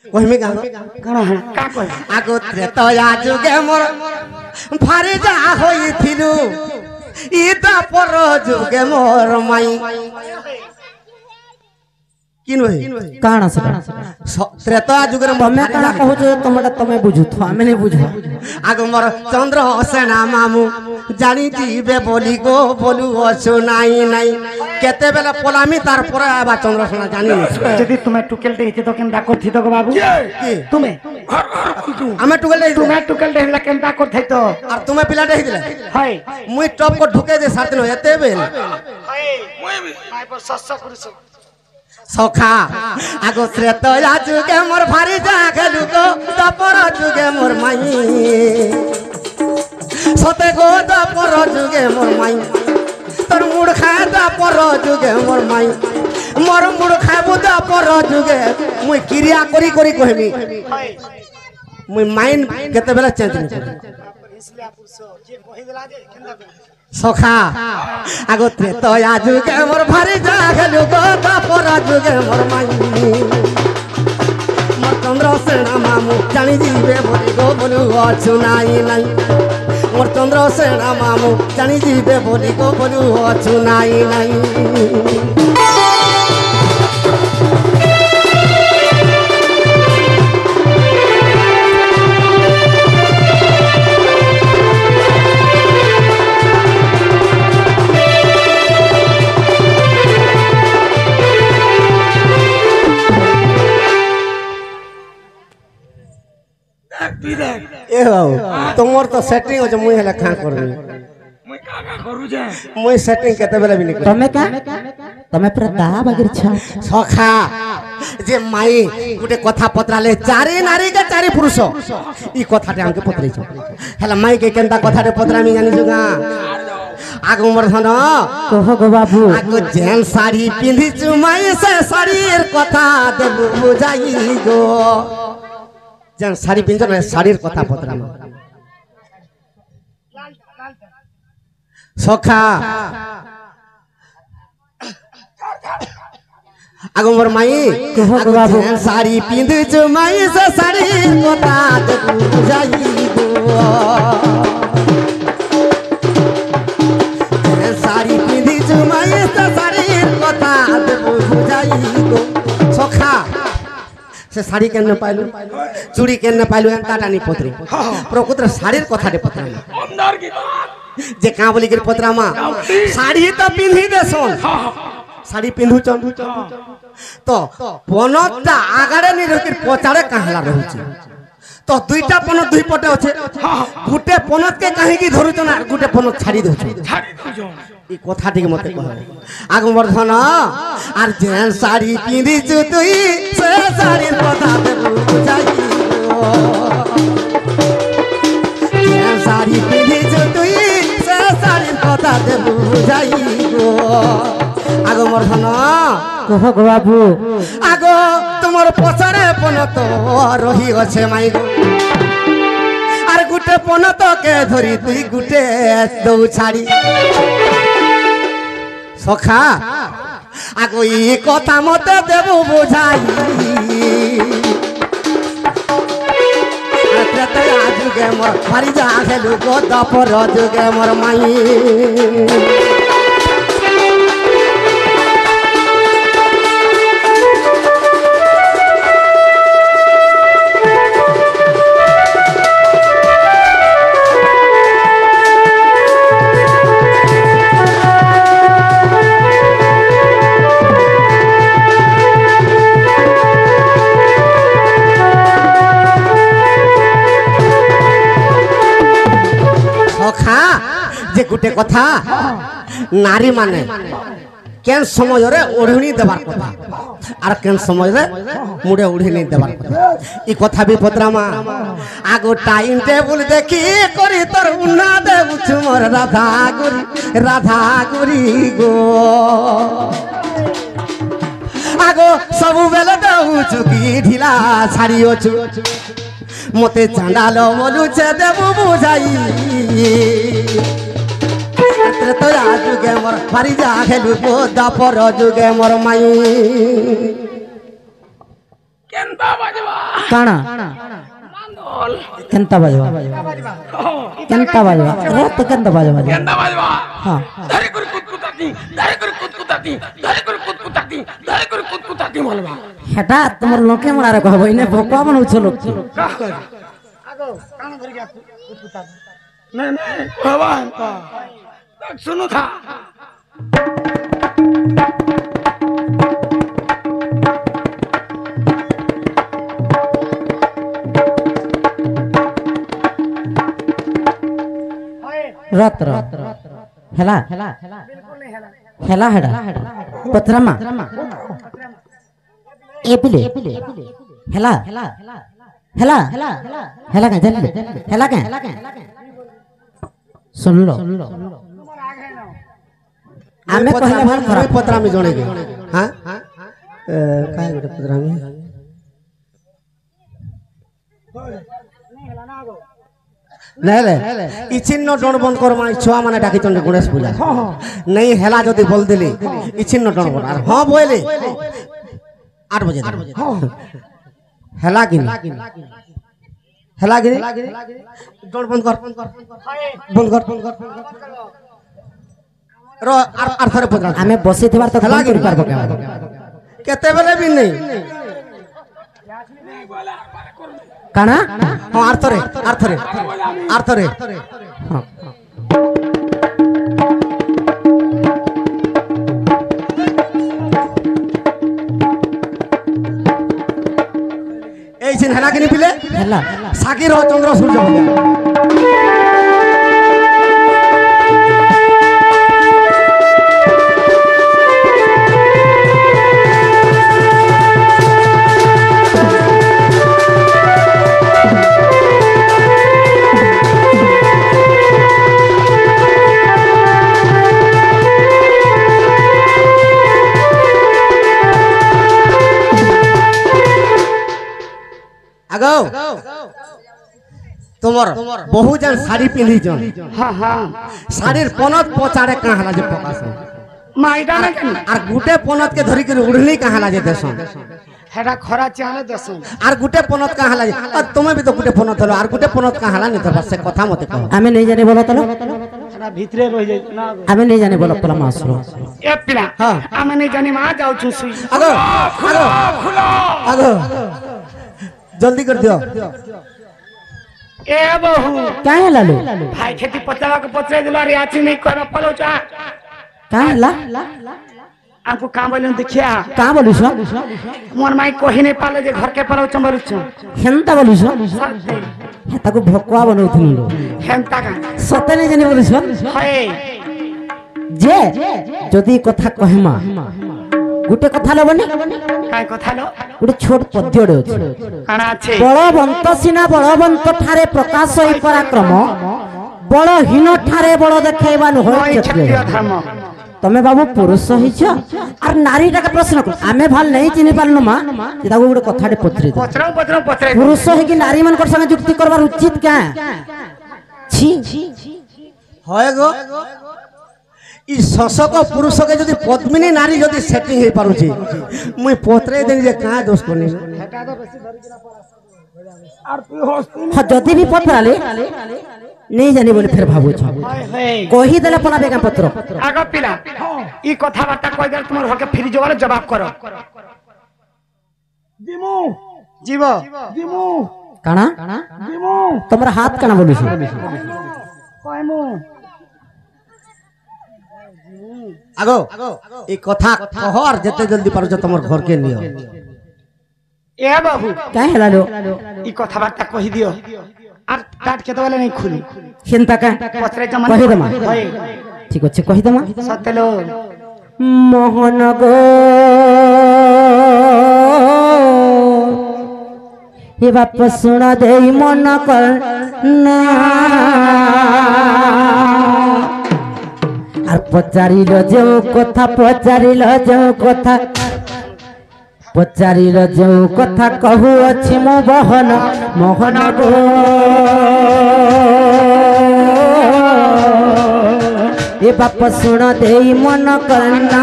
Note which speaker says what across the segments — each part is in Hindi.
Speaker 1: कहमी गान
Speaker 2: का कह
Speaker 1: आगो त्रेतया जुगे मोर भारी जा होइथिलु इदा पर जुगे मोर माई किन भाई
Speaker 2: काना से
Speaker 1: त्रेतया जुगे
Speaker 2: मैं काना कहू जो तमटा तमे बुझु तो हमें नहीं बुझो
Speaker 1: आगो मोर चंद्र सेना मामू जानी जीवे बोली गो बोलू अछु नाई नाई केते बेला पोलामी तार पर आबा चंद्र सेना जानी
Speaker 2: यदि तुम्हें टुकेल देइते तो केनता करथि तो बाबू तुम्हें
Speaker 1: हमें टुकेल दे
Speaker 2: तुम्हें टुकेल देला केनता करथि तो
Speaker 1: और तुम्हें पिला दे दिले
Speaker 2: हाय
Speaker 1: मुई टॉप को ढुके दे साथ न एते बेल
Speaker 2: हाय मुई भी माय पर सस्सा करिस
Speaker 1: सखा आगो त्रेतया जुगे मोर भारी जा गेलु गो दपर जुगे मोर माई सते गो दपर जुगे मोर माई तोर मुड़ खाए दपर जुगे मोर माई मोर मुड़ खाबु दपर जुगे मुई क्रिया करी करी कहमी मुई माइंड केते बेला चेंज नहीं सखा आगो त्रेतया जुगे मोर भारी जा गेलु गो दपर जुगे मोर माई मोर चंद्र सेना मामू जानी जीवे बोली गो बोलू अछु नाई नाई मोर चंद्र सेना मामू जानी जीवे बोली गो बोलू अछु नाई नाई ए बाबू तुमर तो सेटिंग हो मुई हला खा करबी
Speaker 2: मुई का करू जे
Speaker 1: मुई सेटिंग केते बेला भी नहीं
Speaker 2: तमे का तमे पूरा दाहा बागिर छ
Speaker 1: सखा जे माई गुटे कथा पत्राले चारि नारी के चारि पुरुष ई कथाटे हमके पत्रै छ हला माई के केनता कथाटे पत्रा मी जानि जुगा आगो मोर धन
Speaker 2: कहो गो बाबू
Speaker 1: आगो जेन साड़ी पिंधी चुमाई से साड़ीर कथा देबु बुझाई गो जेन साड़ी पिंजो ना साड़ीर कथा पत्रा में सखा आगो मोर माई
Speaker 2: कहो गो बाबू
Speaker 1: जेन साड़ी पिंधी चुमाई से साड़ीर कथा देबु बुझाई गो साड़ी पिंधी चुमाई से साड़ीर कथा देबु बुझाई गो सखा से साड़ी केन पाइलु चूड़ी केन पाइलु एंता टानी पत्रे प्रकृत साड़ीर कथाटे पत्रा
Speaker 2: अंदर की बात
Speaker 1: जे का बोली के पत्रा मा साड़ी तो पिंधी देसन साड़ी पिंधु चन तो पनता आगाड़े नि रहिर पचाड़े कहला रहउची तो दुईटा पनत दुई पटे আছে गुटे पनत के काहे की धरुच ना गुटे पनत छाड़ी दउछ ई कथा ठीक मते कह आगो वर्धन आर जेन साड़ी पिंधी छु तुई से साड़ी कथा दे बुझाई जेन साड़ी पिंधी छु तुई से साड़ी कथा दे बुझाई गो आगो वर्धन
Speaker 2: कहो गो बाबू
Speaker 1: आगो तुमर पछारे पनत रही আছে माई गो आर गुटे पनत के धरी तुई गुटे दउ छाड़ी सखा आगो ई कथा मते देबु बुझाई त्रेतया जुगे मोर भारी जा गेलु गो दपर जुगे मोर माई जे गुटे कथा नारी माने केन समय रे ओढ़नी देबार कथा आर केन समय रे मुडे ओढ़नी देबार कथा ई कथा भी पत्रामा आगो टाइम टेबल देखी करी तोर उन्ना देबु छु मोर राधा गुरी गो आगो सब बेले देबु छु की ढिला छाड़ियो छु मते चांडालो बोलू छे देबु बुझाई त्रेतया जुगे मोर भारी जा गेलु गो दपर जुगे मोर माई
Speaker 2: केनता बाजवा काना केंता बाजवा केंता बाजवा रे तो केंता बाजवा
Speaker 3: केंदा बाजवा
Speaker 2: हां
Speaker 3: धारे कर कुतकुताती धारे कर कुतकुताती धारे कर कुतकुताती धारे कर कुतकुताती बोलबा
Speaker 2: हेटा तुमर लोके मरा रे कहबो इने भोकवा बनउ छ लोग
Speaker 3: का कर आगो कान धरि गया कुतकुताती नहीं भगवान सुनो था
Speaker 2: रात रात हेला हेला हेला पत्रमा एपिले हेला हेला हेला का जल्दी हेला का सुन लो
Speaker 1: आमे कहले भर खराब पत्रा में जोड़े के हां काय गोटे पत्रा में नहीं इ चिन्ह डण बंद कर माने छुआ माने डाकी चंडे गणेश पूजा नहीं हेला जदी बोल देली इ चिन्ह डण बंद और हां बोले 8 बजे हेला गिन डण बंद कर रो आर थरे पत्रा
Speaker 2: आमे बसी थिबार तो हेला कर पारबो के
Speaker 1: केते बेले भी नहीं
Speaker 2: काना
Speaker 1: हां आर थरे
Speaker 2: हां
Speaker 1: ए छिन हेला के पिले
Speaker 2: हेला
Speaker 1: साकी रो चंद्र सूर्य हो गया आगो तुमर बहु जन साड़ी पिंधी जन
Speaker 3: हां हां
Speaker 1: साड़ीर पनत पचाड़े कहां ला जे पकास
Speaker 3: माइडा ना केन
Speaker 1: आर गुटे पनत के धरि के उड़ली कहां ला जे देसन
Speaker 3: हेडा खरा चाले दसन
Speaker 1: आर गुटे पनत कहां ला जे तुमे भी तो गुटे पनत हलो आर गुटे पनत कहां ला नहीं तो बस से कथा मते कहो
Speaker 2: आमे नहीं जाने बोलो तलो
Speaker 3: हेडा भीतरे रह जाय ना
Speaker 2: आमे नहीं जाने बोलो पला मासलो
Speaker 3: ए पिला
Speaker 1: हां
Speaker 3: आमे नहीं जाने मा जाऊ छु सुई
Speaker 1: आगो जल्दी कर दियो
Speaker 3: ए बहू
Speaker 2: का है लालू
Speaker 3: भाई खेती पतला के पत्रे दिला रे आची नहीं कर पलो चा
Speaker 2: का है ला
Speaker 3: हमको काम बोलन देखिया
Speaker 2: का बोलू छ
Speaker 3: मोर माई कोही नहीं पाले जे घर के पलो चंबरु छ
Speaker 2: हेंता बोलू छ हे ताको भोकवा बनउ थिलो
Speaker 3: हेंता का
Speaker 2: सते नहीं जाने बोलू छ
Speaker 3: हाय
Speaker 2: जे जदी कथा कहमा गुटे कथा लबनी
Speaker 3: काय कथा लो
Speaker 2: गुटे छोट पद्यडे अछि
Speaker 3: काना আছে
Speaker 2: बलवंत सिना बलवंत ठारे प्रकाश होई पराक्रम बलहीन ठारे बल देखाइबान होय
Speaker 3: क्षत्रिय
Speaker 2: क्षत्रिय
Speaker 3: धर्म
Speaker 2: तमे बाबू पुरुष हिछ और नारी का प्रश्न कर आमे भाल नहीं चिनि पारनु मा जेदा गुटे कथाडे पत्रि
Speaker 3: पत्रे
Speaker 2: पुरुष है कि नारी मन कर संग जुक्ति करबार उचित का छी
Speaker 1: होय गो इ शशक पुरुष के जदी पद्मिनी नारी जदी सेटिंग हे पारु छी मुई पोत्रे देन जे का दोष कोनी
Speaker 2: हां जदी भी पत्राले नहीं जानी बोले फिर भाबू छ कहि देला पना बेगा पत्र
Speaker 3: आगो पिला ई कथा बार्ता कहि गल तुमर घर के फ्री जवाब जवाब करो जिमु जीव जिमु
Speaker 2: काना
Speaker 3: जिमु
Speaker 2: तमरा हाथ काना बोलु छ
Speaker 3: कहमु
Speaker 1: आगो ई कथा कह और जते जल्दी पारु छ तमर घर के लियो
Speaker 3: ए बाबू
Speaker 2: का है लालो
Speaker 3: ई कथा बार्ता कहि दियो আর কাট খেতে বলে নাই খুলি
Speaker 2: चिंता का
Speaker 3: পত্রে জমা
Speaker 2: कहि दमा
Speaker 3: হয়
Speaker 2: ठीक अछि कहि दमा
Speaker 3: সতেলো
Speaker 2: मोहन गो हे बाप सुना दे मन कर ना আর পচারিল যে কথা পচারিল যে কথা পচারিল যে কথা कहू अछि মো বহন মোহন গো ए बाप सुन दे मन करना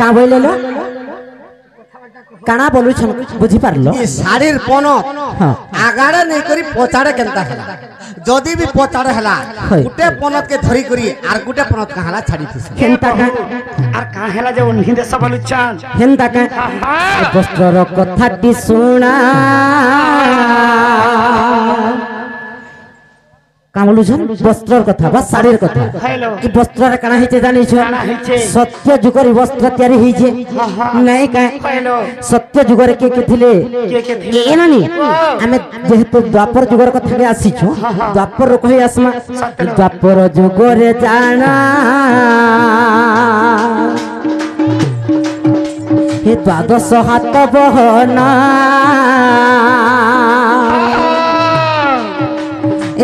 Speaker 2: কাঁ বইলে লো কানা বলুছন বুঝি পারলো
Speaker 1: এই শাড়ির পনত
Speaker 2: হ্যাঁ
Speaker 1: আগাড়ে নেই করি পচাড়ে কেনতা হেলা যদি বি পচাড়ে হেলা
Speaker 2: হয়।
Speaker 1: গুটে পনত কে ধরি করি আর গুটে পনত কাহালা ছাড়ি দিছে
Speaker 2: হেনতা কাঁ
Speaker 3: আর কাহেলা যে উনি দেশ বলুচান
Speaker 2: হেনতা কাঁ এ বস্ত্রর কথাটি শুনা কাঁ বলুছন বস্ত্রর কথা বা শাড়ির কথা
Speaker 3: হ্যালো
Speaker 2: এই বস্ত্ররে কানা হইছে জানিছ
Speaker 3: কানা হইছে?
Speaker 2: সত্য যুগরে বস্ত্র তৈরি হইছে নাই কাঁ
Speaker 3: হ্যালো
Speaker 2: সত্য যুগরে কে কে থিলে
Speaker 3: কে কে থিলে?
Speaker 2: এ নানি আমি যেহেতু দ্বাপর যুগর কথা আসিছু দ্বাপর কই আসমা দ্বাপর যুগরে জানা হে দ্বাদশ হাত বহনা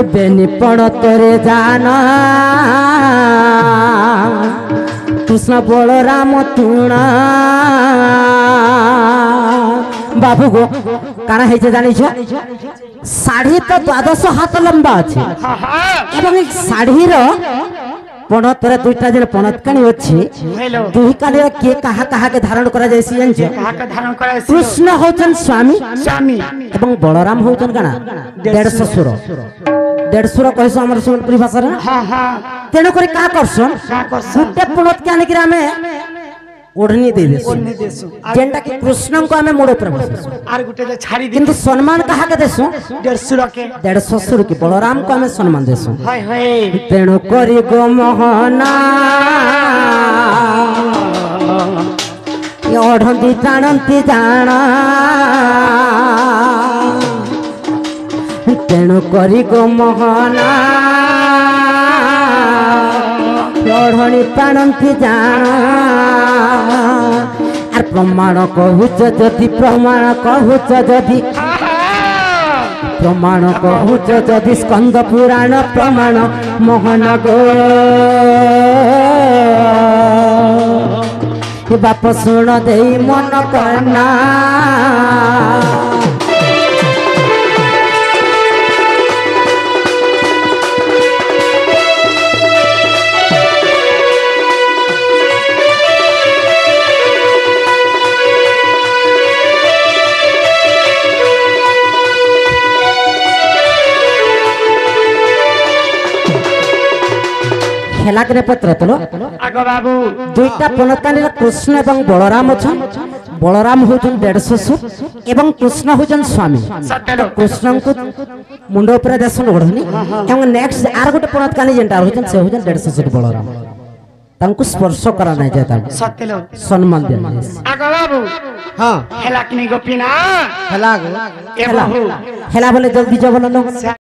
Speaker 2: এবে নিপণ তোরে জানা কৃষ্ণ বলরাম তুণা বাবু গো কানা হয়েছে জানিছ শাড়ি তো 12 হাত লম্বা আছে এবং এই শাড়ির পণতরে দুইটা যে পণতকানি আছে
Speaker 3: হ্যালো
Speaker 2: দুই কালির কে কাহা কাহাকে ধারণ করা যাইছি জানিছ
Speaker 3: কাহাকে ধারণ করা
Speaker 2: কৃষ্ণ হচ্ছেন স্বামী
Speaker 3: স্বামী
Speaker 2: এবং বলরাম হচ্ছেন কানা দেড়শো সুর দেড়শোর কইস আমার সম্বলপুরী ভাষার
Speaker 3: হ্যাঁ হ্যাঁ
Speaker 2: তেণু করে কা করছন গুটে পণতকে আনিকি আমি ওড়নি দেই দেছ
Speaker 3: অন্য দেশ
Speaker 2: যেনটা কি কৃষ্ণଙ୍କୁ ଆମେ মোড় ଉପରେ ବସେଛୁ
Speaker 3: আর গুটে যে ছাড়ি দি
Speaker 2: কিন্তু সম্মান কাহাকে দেছো
Speaker 3: 150 কে
Speaker 2: 150 কি বলরামକୁ ଆମେ ସମ୍ମାନ ଦେସୁ
Speaker 3: হয় হয়
Speaker 2: ତେଣୁ କରି ଗୋ ମୋହନା ଓଢ଼ନ୍ତି ଟାଣନ୍ତି ଜାଣ ତେଣୁ କରି ଗୋ ମୋହନା ଓଢ଼ଣି ଟାଣନ୍ତି ଜାଣ আর প্রমাণ কহুছ যদি প্রমাণ কহুছ যদি প্রমাণ কহুছ যদি স্কন্দ পুরাণ প্রমাণ মোহন গো বাপ শুণ দেই মন কনা খেলাকে পত্র তোলো
Speaker 3: আগ বাবু
Speaker 2: দুইটা পণতকানির কৃষ্ণ এবং বলরাম অছন বলরাম হচ্ছেন 150 সুর এবং কৃষ্ণ হচ্ছেন স্বামী
Speaker 3: সত্যলো
Speaker 2: কৃষ্ণଙ୍କୁ মুন্ড উপরে দেশন ওড়নি এবং নেক্সট আর গোটে পণতকানি যেটা হচ্ছেন সে হচ্ছেন 150 সুর বলরাম তাଙ୍କୁ স্পর্শ করা নাই যায় তাଙ୍କୁ
Speaker 3: সত্যলো
Speaker 2: সম্মান দেন
Speaker 3: আগ বাবু
Speaker 1: হ্যাঁ
Speaker 3: হেলা কিনি গোপিনা
Speaker 1: হেলা গো
Speaker 3: এ বাবু
Speaker 2: হেলা বলে জলদি যাবো না